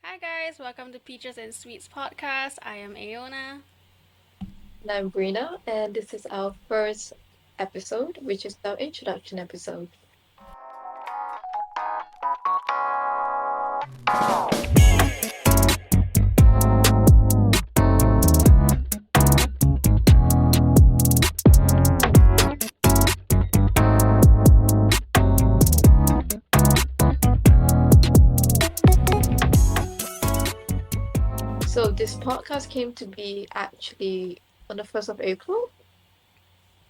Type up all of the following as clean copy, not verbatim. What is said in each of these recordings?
Hi guys, welcome to Peaches and Sweets podcast. I am Aona. And I'm Brina, and this is our first episode, which is our introduction episode. So, this podcast came to be actually on the 1st of April.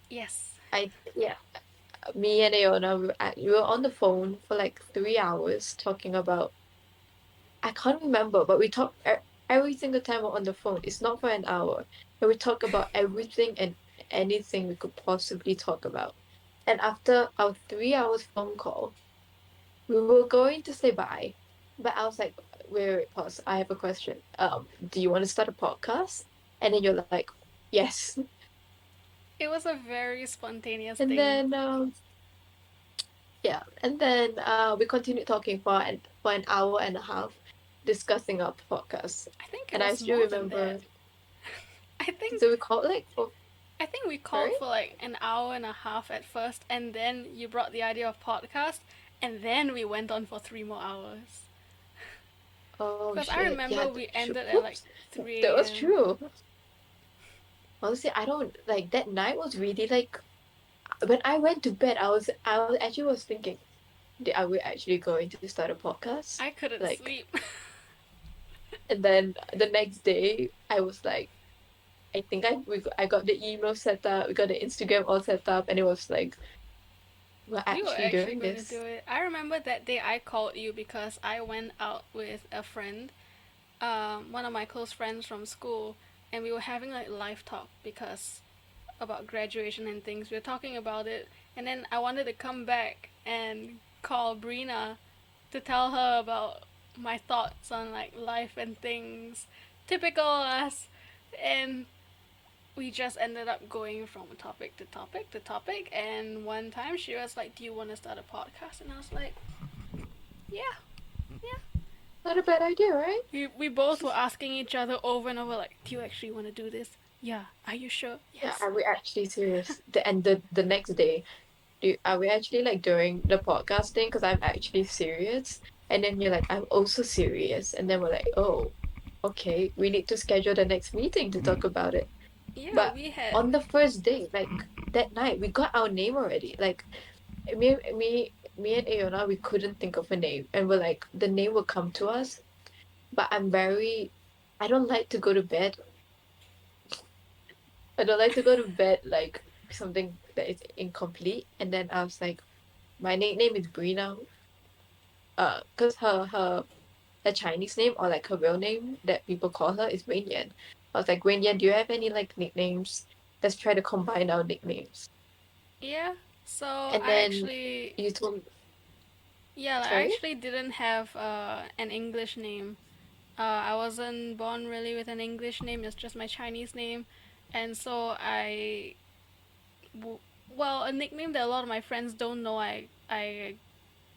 Yes. Yeah, me and Aona, we were on the phone for like 3 hours talking about, I can't remember, but we talk every single time we're on the phone. It's not for an hour, but we talk about everything and anything we could possibly talk about. And after our 3 hours phone call, we were going to say bye, but I was like, wait, pause. I have a question. Do you want to start a podcast? And then you're like, yes. It was a very spontaneous And thing. then yeah, and then we continued talking for an hour and a half, discussing our podcast. I think it And I was still more than that. remember. I think So we called like for I think we called sorry. for like an hour and a half at first and then you brought the idea of podcast and then we went on for 3 more hours. Oh Because I shit! remember Yeah, we ended at like oops, that 3 was a.m. true. Honestly, I don't like that night was really like when I went to bed. I was actually was thinking, are we actually going to start a podcast? I couldn't Like, sleep. and then the next day, I was like, I got the email set up, we got the Instagram all set up, and it was like, we're We were actually actually doing going to this. do it. I remember that day I called you because I went out with a friend, one of my close friends from school, and we were having like live talk because about graduation and things. We were talking about it, and then I wanted to come back and call Brina to tell her about my thoughts on like life and things, typical us, and we just ended up going from topic to topic to topic. And one time she was like, "Do you want to start a podcast?" And I was like, "Yeah, yeah." Not a bad idea, right? We both were asking each other over and over, like, "Do you actually want to do this? Yeah. Are you sure? Yeah, Yes." are we actually serious? The next day, are we actually like doing the podcasting? Because I'm actually serious. And then you're like, I'm also serious. And then we're like, oh, okay, we need to schedule the next meeting to talk about it. Yeah, But we had. on the first day, like that night, we got our name already. Like me and Aona, we couldn't think of a name, and we're like, the name will come to us. But I don't like to go to bed. I don't like to go to bed like something that is incomplete. And then I was like, my nickname is Brina. Cause her Chinese name or like her real name that people call her is Wen Yan. I was like, Wen Yan, do you have any like nicknames? Let's try to combine our nicknames. Yeah, so And I then actually. you told Yeah, like, I sorry? actually didn't have an English name. I wasn't born really with an English name, it's just my Chinese name. And so well, a nickname that a lot of my friends don't know I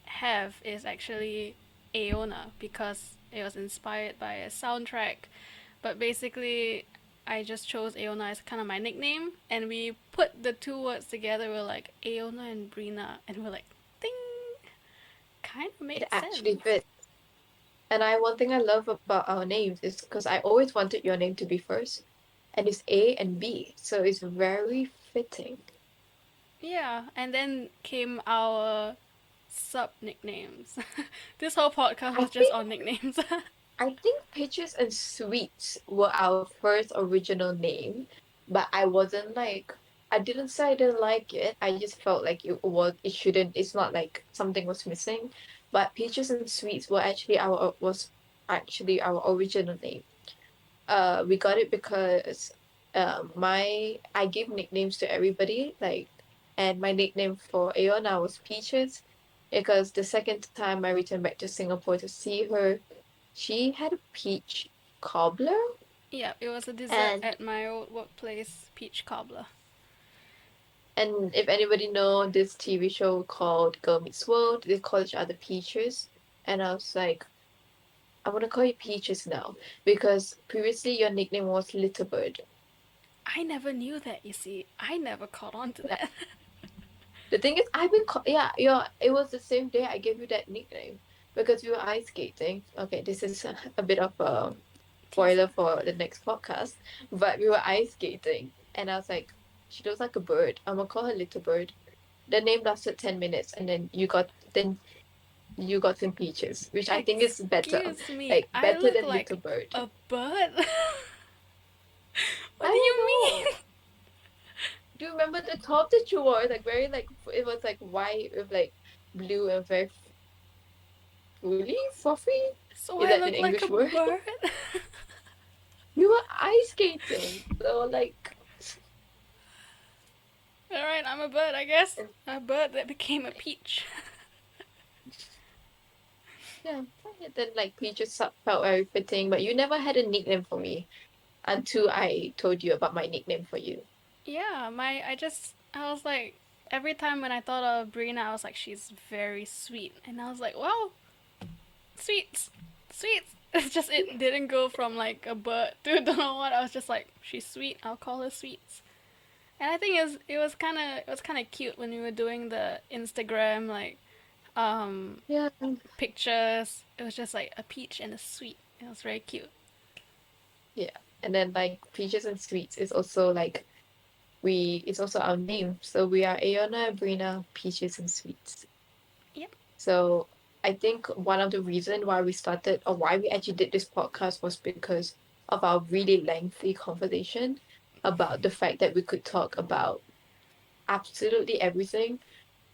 have is actually Aona because it was inspired by a soundtrack. But basically, I just chose Aona as kind of my nickname, and we put the two words together. We're like Aona and Brina, and we're like, ding, kind of It made actually sense. fits. And one thing I love about our names is because I always wanted your name to be first, and it's A and B, so it's very fitting. Yeah, and then came our sub nicknames. This whole podcast I was just think on nicknames. I think Peaches and Sweets were our first original name, but I didn't say I didn't like it. I just felt like it shouldn't. It's not like something was missing, but Peaches and Sweets was actually our original name. We got it because my I gave nicknames to everybody, like, and my nickname for Aona was Peaches because the second time I returned back to Singapore to see her, she had a peach cobbler. Yeah, it was a dessert and at my old workplace, peach cobbler. and if anybody know this TV show called Girl Meets World, they call each other Peaches. And I was like, I'm gonna call you Peaches now because previously your nickname was Little Bird. I never knew that, you see. I never caught on to Yeah. that. The thing is, yeah, it was the same day I gave you that nickname because we were ice skating. Okay, this is a bit of a Teaser. spoiler for the next podcast, but we were ice skating, and I was like, she looks like a bird. I'm gonna call her Little Bird. The name lasted 10 minutes, and then you got some peaches, which I think is better, Excuse me, like I better look than like Little Bird. a bird? I What do don't you know. mean? Do you remember the top that you wore? Like very like it was like white with like blue and very fully fluffy. So Is I that an look like a English word? bird? We were ice skating, so like, Alright, I'm a bird, I guess. and A bird that became a peach. yeah, then like peaches felt very fitting. But you never had a nickname for me until I told you about my nickname for you. Yeah, I was like, every time when I thought of Brina, I was like, she's very sweet. And I was like, well, sweets, sweets. It's just, it didn't go from like a bird to don't know what. I was just like, she's sweet, I'll call her sweets. And I think it was kind of cute when we were doing the Instagram like um Yeah, pictures. It was just like a peach and a sweet. It was very cute. yeah. And then like peaches and sweets is also like it's also our name. So we are Aona, Brina, Peaches and Sweets. Yep. So I think one of the reason why we started or why we actually did this podcast was because of our really lengthy conversation about the fact that we could talk about absolutely everything.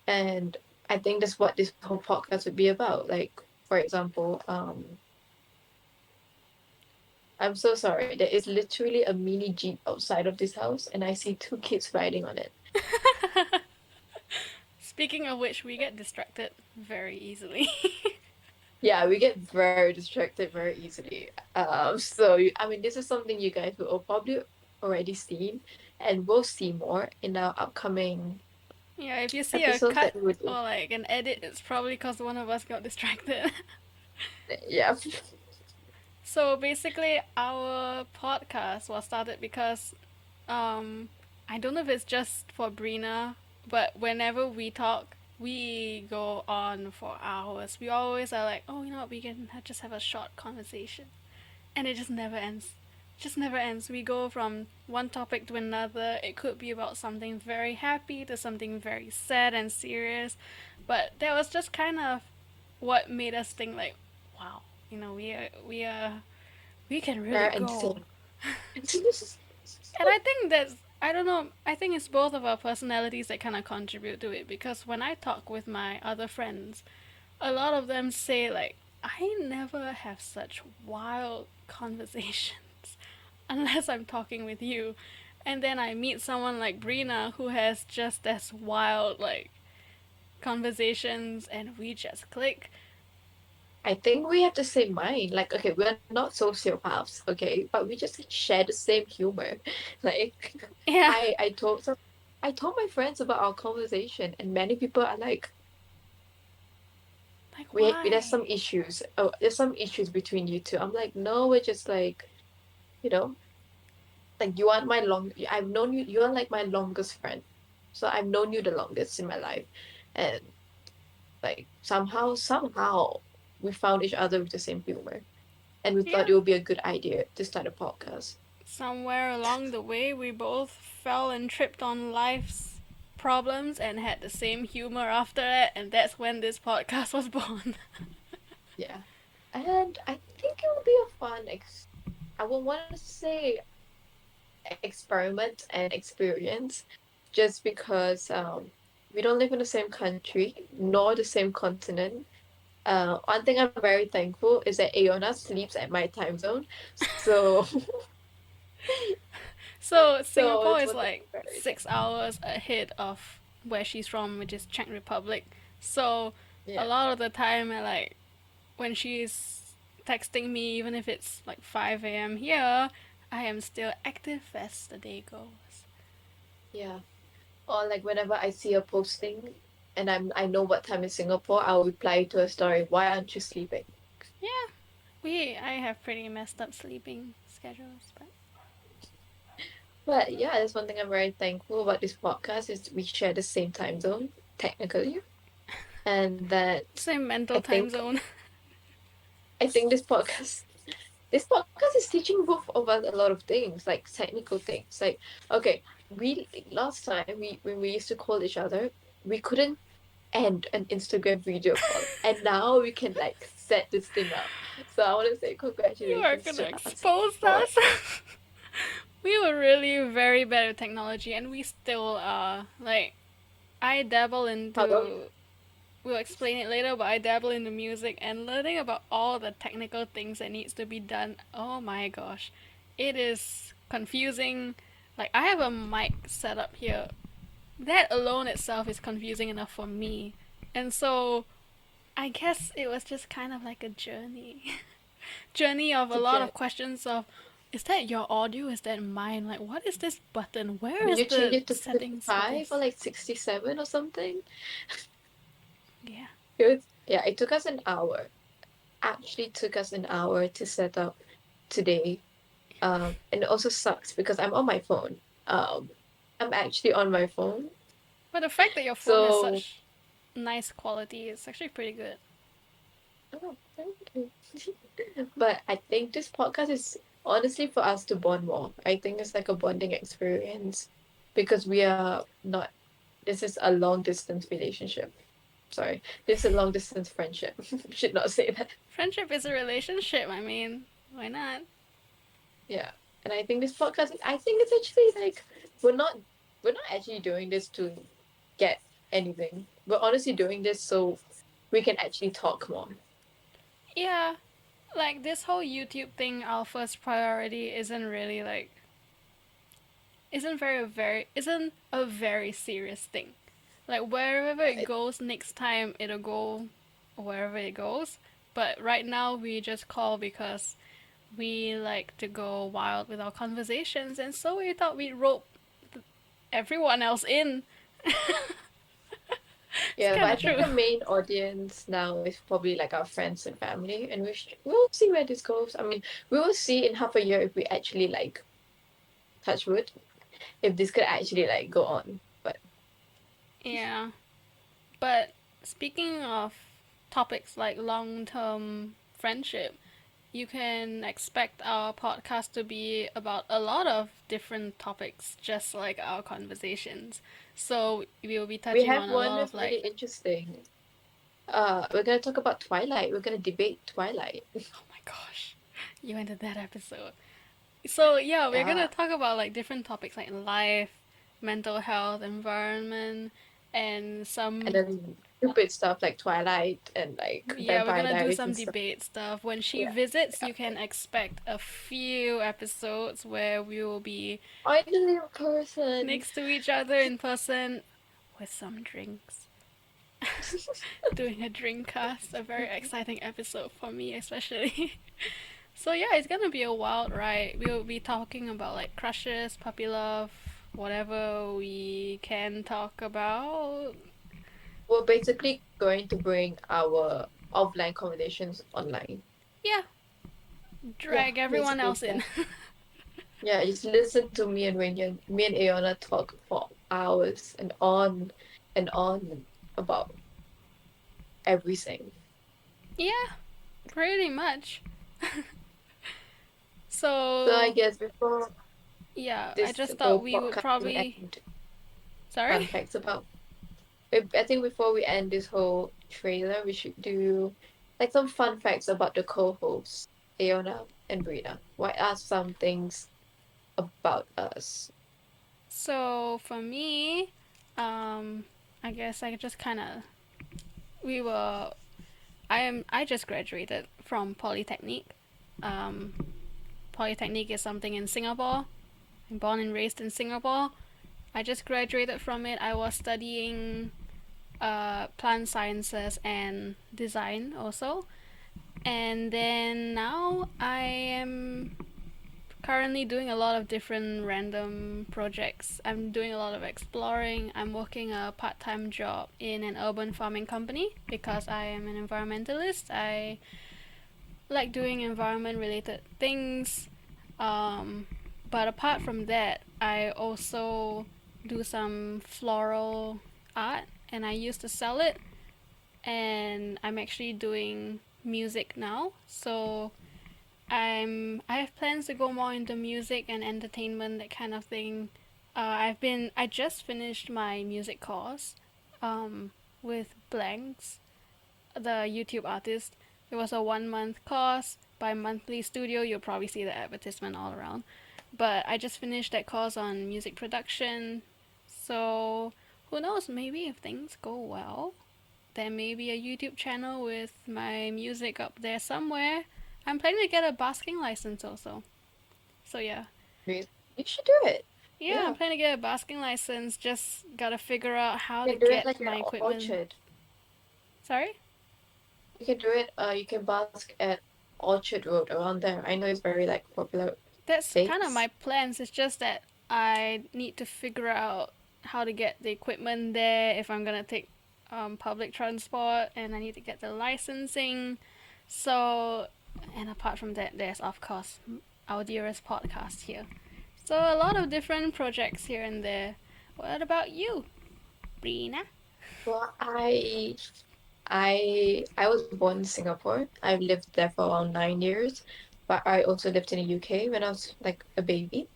And I think that's what this whole podcast would be about. Like, for example, I'm so sorry. There is literally a mini Jeep outside of this house, and I see two kids riding on it. Speaking of which, we get distracted very easily. Yeah, we get very distracted very easily. So I mean, this is something you guys will probably already seen, and will see more in our upcoming Yeah, if you see a episodes cut that we would do. or like an edit, it's probably because one of us got distracted. Yeah, So basically, our podcast was started because um, I don't know if it's just for Brina, but whenever we talk, we go on for hours. We always are like, oh, you know what, we can just have a short conversation. And it just never ends. Just never ends. We go from one topic to another. It could be about something very happy to something very sad and serious. But that was just kind of what made us think like, wow, we can really very go. entertaining. And I think that's, I don't know, I think it's both of our personalities that kind of contribute to it because when I talk with my other friends, a lot of them say like, I never have such wild conversations unless I'm talking with you. And then I meet someone like Brina who has just as wild like conversations and we just click. I think we have the same mind. Like, okay, we're not sociopaths, okay, but we just share the same humor. Like, Yeah, I told my friends about our conversation, and many people are like, like there's why? some issues. Oh, there's some issues between you two. I'm like, no, we're just like, you know, like you are my long. I've known you. You are like my longest friend, so I've known you the longest in my life, and like somehow we found each other with the same humor, and we thought Yeah. it would be a good idea to start a podcast. Somewhere along the way, we both fell and tripped on life's problems and had the same humor after it, and that's when this podcast was born. Yeah, and I think it will be a fun I would want to say experiment and experience, just because we don't live in the same country nor the same continent. One thing I'm very thankful is that Aona sleeps at my time zone, so So, so Singapore it's is one thing like I'm very 6 hours ahead of where she's from, which is Czech Republic. So, a yeah. lot of the time, when she's texting me, even if it's like 5 a.m. here, I am still active as the day goes. Yeah. Or like whenever I see a posting and I know what time in Singapore, I'll reply to a story. Why aren't you sleeping? Yeah, I have pretty messed up sleeping schedules, but But yeah, that's one thing I'm very thankful about this podcast is we share the same time zone, technically. And that same I mental time think zone. I think this podcast is teaching both of us a lot of things, like technical things. Like, okay, we last time we when we used to call each other, we couldn't end an Instagram video call. And now we can like set this thing up. So I wanna say You are congratulations gonna to us expose for us. We were really very bad at technology, and we still are. Like, I dabble how long into. We'll explain it later, but I dabble into music and learning about all the technical things that needs to be done. Oh my gosh, it is confusing. Like, I have a mic set up here. That alone itself is confusing enough for me, and so I guess it was just kind of like a journey of a to lot of get questions of, is that your audio? Is that mine? Like, what is this button? Where did is you change the it to settings for 55 or this? like 67 or something? Yeah. Yeah, it took us an hour. Actually took us an hour to set up today. And it also sucks because I'm on my phone. I'm actually on my phone. But the fact that your phone has So, such nice quality is actually pretty good. oh, thank you. But I think this podcast is honestly for us to bond more. I think it's like a bonding experience because we are not, this is a long distance relationship. Sorry, this is a long distance friendship. Should not say that. Friendship is a relationship, I mean, why not? Yeah. And I think this podcast, I think it's actually like, we're not, we're not actually doing this to get anything. We're honestly doing this so we can actually talk more. Yeah, like this whole YouTube thing, our first priority isn't really like isn't a very serious thing. Like wherever it It, goes next time it'll go wherever it goes. But right now we just call because we like to go wild with our conversations, and so we thought we'd rope everyone else in. It's yeah, but kind I of think true. the main audience now is probably like our friends and family, and we'll see where this goes. I mean, we will see in half a year if we actually like touch wood, if this could actually like go on. But Yeah, but speaking of topics like long-term friendship, you can expect our podcast to be about a lot of different topics, just like our conversations. So we will be we touching have on a one lot of that's really like, interesting. We're gonna talk about Twilight. We're gonna debate Twilight. oh my gosh, you ended that episode. So yeah, we're gonna Yeah, talk about like different topics like life, mental health, environment, and and some. then stupid stuff like Twilight and like Yeah, we're Vampire gonna do Diaries some and stuff. debate stuff. When she Yeah, visits, yeah. you can expect a few episodes where we will be Finally, a person. next to each other in person with some drinks. Doing a drink cast, a very exciting episode for me, especially. So, yeah, it's gonna be a wild ride. We'll be talking about like crushes, puppy love, whatever we can talk about. We're basically going to bring our offline conversations online. Yeah, Yeah, drag everyone basically, else yeah. in. Yeah, just listen to me and Aona talk for hours and on about everything. Yeah, pretty much. So I So, guess before yeah, I this just thought whole we would podcast will probably. end, Sorry? fun facts about. I think before we end this whole trailer, we should do like some fun facts about the co-hosts, Aona and Brina. What are some things about us? So, for me, I guess I just kind of. We were. I just graduated from Polytechnic. Um, Polytechnic is something in Singapore. I'm born and raised in Singapore. I just graduated from it. I was studying plant sciences and design also. And then now I am currently doing a lot of different random projects. I'm doing a lot of exploring. I'm working a part time job in an urban farming company because I am an environmentalist. I like doing environment related things. Um, but apart from that, I also do some floral art and I used to sell it. And I'm actually doing music now. So I have plans to go more into music and entertainment, that kind of thing. I just finished my music course with Blanks, the YouTube artist. It was a 1 month course by Monthly Studio. You'll probably see the advertisement all around. But I just finished that course on music production. So who knows, maybe if things go well, there may be a YouTube channel with my music up there somewhere. I'm planning to get a basking license also. So yeah. You you should do it. Yeah, I'm Yeah. planning to get a basking license. Just gotta figure out how You to can do it get like my at equipment. Orchard. Sorry? You can do it, you can bask at Orchard Road around there. I know it's very like popular That's kind of place. my plans. It's just that I need to figure out how to get the equipment there if I'm gonna take public transport, and I need to get the licensing. So, and apart from that, there's of course our dearest podcast here. So a lot of different projects here and there. What about you, Brina? Well, I was born in Singapore. I've lived there for around 9 years, but I also lived in the UK when I was like a baby.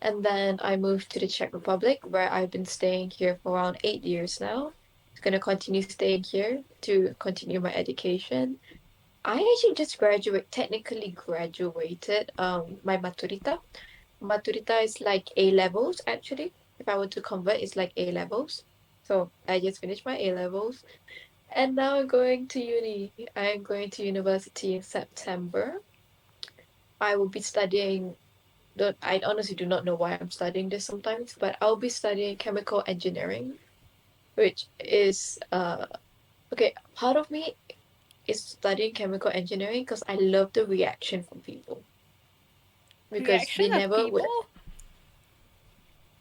And then I moved to the Czech Republic, where I've been staying here for around 8 years now. I'm gonna continue staying here to continue my education. I actually just technically graduated my maturita. Maturita is like A levels actually. If I were to convert, it's like A levels. So I just finished my A levels and now I'm going to uni. I'm going to university in September. I will be studying don't I honestly do not know why I'm studying this sometimes, but I'll be studying chemical engineering, which is okay, part of me is studying chemical engineering because I love the reaction from people because Reaction they of never would. people?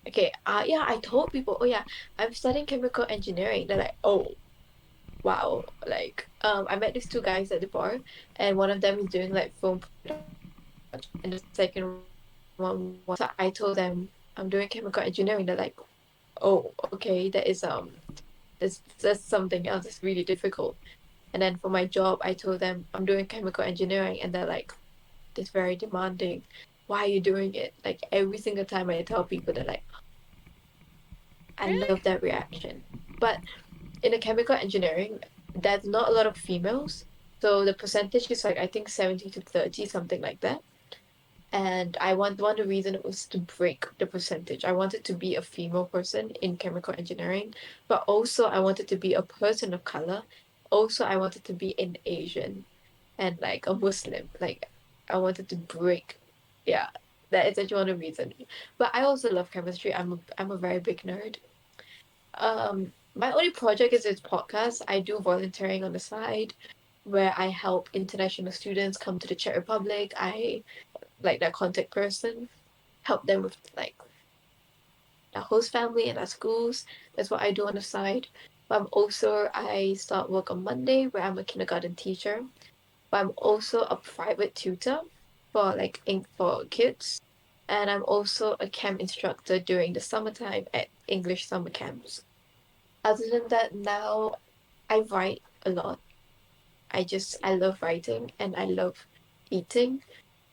Okay, yeah, I told people, oh yeah, I'm studying chemical engineering. They're like, oh wow, like I met these two guys at the bar, and one of them is doing like film production, and the second one was so I told them I'm doing chemical engineering. They're like, oh okay, that's something else. It's really difficult. And then for my job, I told them I'm doing chemical engineering, and they're like, it's very demanding. Why are you doing it? Like every single time I tell people, they're like, I Really? love that reaction. But in the chemical engineering, there's not a lot of females. So the percentage is like I think 70 to 30, something like that. And I want one of the reason it was to break the percentage. I wanted to be a female person in chemical engineering, but also I wanted to be a person of color. Also, I wanted to be an Asian and like a Muslim. Like I wanted to break. Yeah, that is actually one of the reason. But I also love chemistry. I'm a very big nerd. My only project is this podcast. I do volunteering on the side where I help international students come to the Czech Republic. I like that contact person, help them with like their host family and their schools. That's what I do on the side. But I start work on Monday where I'm a kindergarten teacher. But I'm also a private tutor for for kids. And I'm also a camp instructor during the summertime at English summer camps. Other than that, now I write a lot. I love writing and I love eating.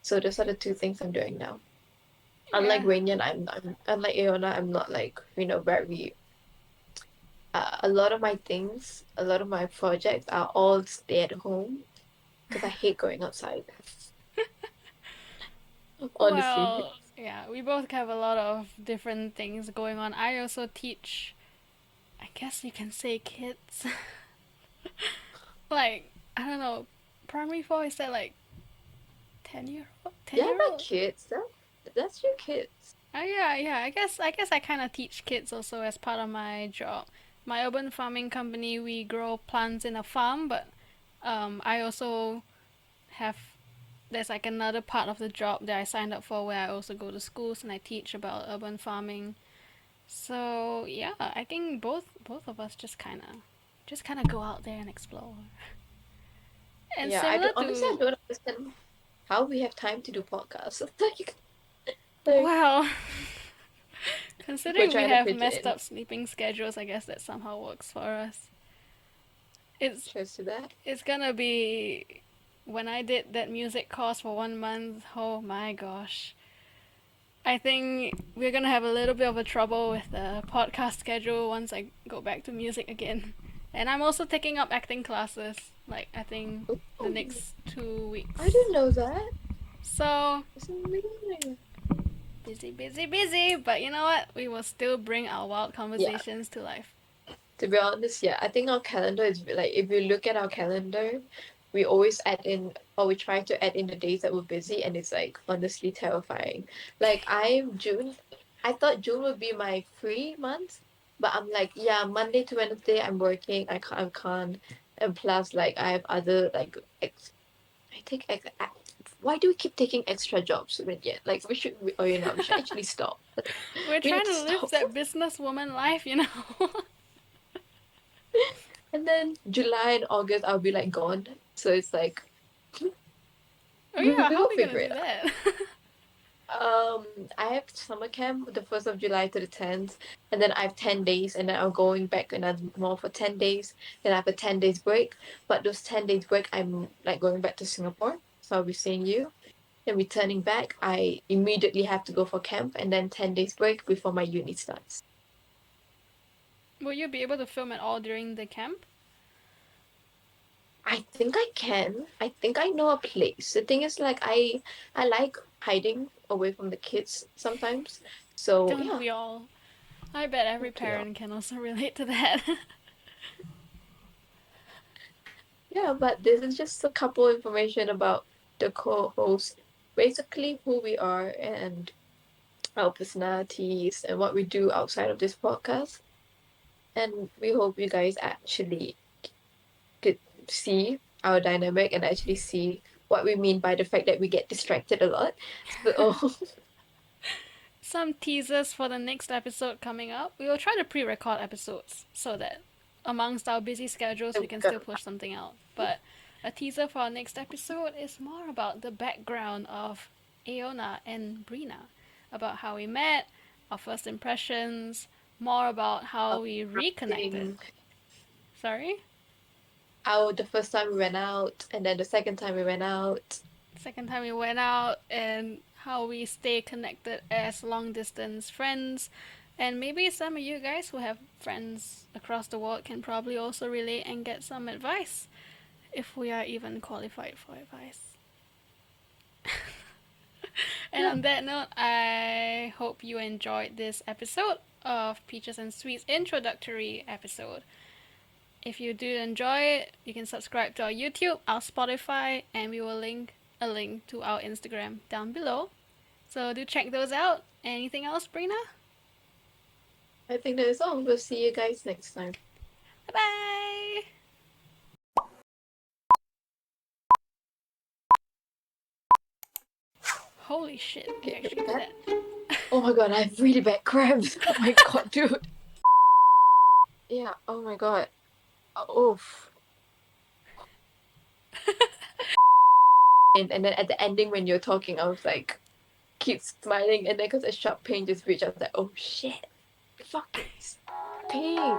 So those are the two things I'm doing now. Unlike Yeah. Rainian, I'm unlike Aona, I'm not like, very a lot of my things, a lot of my projects are all stay at home because I hate going outside. Honestly. Well, yeah, we both have a lot of different things going on. I also teach, I guess you can say, kids. Like, I don't know, primary four, is that like 10 year old? 10 Yeah, year my old? kids. That's your kids. Yeah, yeah. I guess I kind of teach kids also as part of my job. My urban farming company, we grow plants in a farm, but I also have there's like another part of the job that I signed up for where I also go to schools and I teach about urban farming. So yeah, I think both of us just kind of go out there and explore. And Yeah, I do similar honestly I to, don't understand how we have time to do podcasts. Like well, we're considering we trying to have fit it messed in. up sleeping schedules, I guess that somehow works for us. It's Cheers to that. it's gonna be when I did that music course for 1 month. Oh my gosh. I think we're gonna have a little bit of a trouble with the podcast schedule once I go back to music again. And I'm also taking up acting classes, like I think the Ooh, next 2 weeks. I didn't know that. So It's amazing. busy, busy, busy. But you know what? We will still bring our wild Yeah, conversations to life. to be honest, yeah, I think our calendar is like if you look at our calendar, we always add in or we try to add in the days that we're busy, and it's like honestly terrifying. Like I'm June, I thought June would be my free month, but I'm like, yeah, Monday to Wednesday I'm working. I can't, and plus like I have other like I take why do we keep taking extra jobs when yet? Like oh you know we should actually stop. We're We need trying to to live stop. that businesswoman life, you know. And then July and August I'll be like gone. So it's like Oh we yeah, how will are we gonna figure do it out. that? I have summer camp the 1st of July to the 10th, and then I have 10 days, and then I'm going back another more for 10 days. Then I have a 10 days break. But those 10 days break, I'm like going back to Singapore, so I'll be seeing you. Then returning back, I immediately have to go for camp, and then 10 days break before my uni starts. Will you be able to film at all during the camp? I think I can. I think I know a place. The thing is, like, I like hiding away from the kids sometimes. So Don't yeah, we all? I bet every don't we all? parent can also relate to that. Yeah, but this is just a couple information about the co-host, basically who we are and our personalities and what we do outside of this podcast. And we hope you guys actually could see our dynamic and actually see what we mean by the fact that we get distracted a lot. So Some teasers for the next episode coming up. We will try to pre record episodes so that amongst our busy schedules we we're can still gonna push something out. But a teaser for our next episode is more about the background of Aona and Brina, about how we met, our first impressions, more about how we reconnected. thing. Sorry? How the first time we went out and then the second time we went out. Second time we went out, and how we stay connected as long distance friends. And maybe some of you guys who have friends across the world can probably also relate and get some advice if we are even qualified for advice. And Yeah, on that note, I hope you enjoyed this episode of Peaches and Sweets introductory episode. If you do enjoy it, you can subscribe to our YouTube, our Spotify, and we will link a link to our Instagram down below. So do check those out. Anything else, Brina? I think that is all. We'll see you guys next time. Bye bye! Holy shit, we Okay, actually did that. that. Oh my god, I have really bad cramps. Oh my god, dude. Yeah, oh my god. Oof. And then at the ending when you're talking, I was like, keep smiling, and then because a sharp pain just reached, I was like, oh shit. Fucking pain.